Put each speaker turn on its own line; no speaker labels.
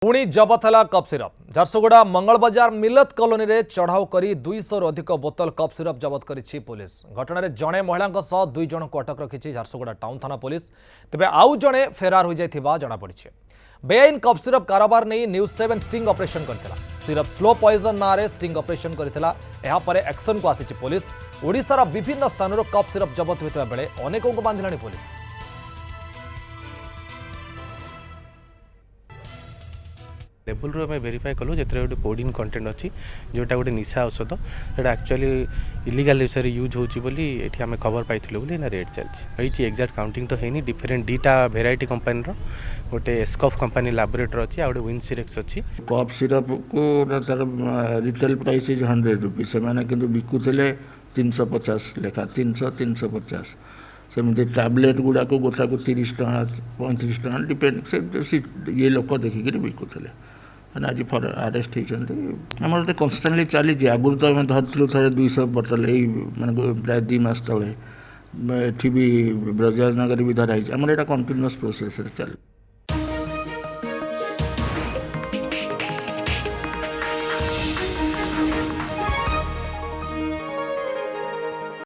पुणी जबत है cup syrup. Jharsuguda मंगल बाजार मिलत कॉलोनी रे चढ़ाऊ करी 200 अधिक बोतल कप सिरप जबत करिछि पुलिस। घटना रे जणे महिला सह 2 जन को अटक रखिछि झारसुगुड़ा टाउन थाना पुलिस। तेबे आउ जणे फेरार हो जाइथिबा जणा पड़िछि। बेआईन कप सिरप कारोबार नहीं न्यूज7 स्टिंग ऑपरेशन करथिला। सिरप स्लो पॉइजन ना रे स्टिंग ऑपरेशन करथिला। एहा परे एक्शन को आसीछि पुलिस। ओडिशार विभिन्न स्थानरो कप सिरप जबत होइतबा बेले अनेकों को बांधिलाणी पुलिस।
लेवल रू आम भेरीफाए कलु जो गोटे कोडिन कंटेंट अच्छी जोटा गोटे निशा औषध जोटा एक्चुअली इलिगाल हिसाब यूज होती आम खबर पाई रेट चलती एक्जाक्ट काउंटिंग तो है डिफरेंट दीटा भेराइटी कंपानी गोटे एस्कफ कंपानी लैबोरेटरी अच्छी आ विन सिरेक्स अच्छी।
कप सिरप को तार रिटेल प्राइस इज 100 रुपीज से बिकुले 350 लेखा 300 350 सेमती टैबलेट गुड़ा को गोटा को 30 टका 35 टका डिपेंड से ये लोक देखिक बिकुले आज फर आरेस्ट होती आम तो कन्स्टाटली चली आगुरी तो आम धरलु थे 200 बोतल मैं प्राय 2 मास तले भी ब्रजराजनगर भी धराई आम यहाँ कंटिन्यूअस प्रोसेस चल।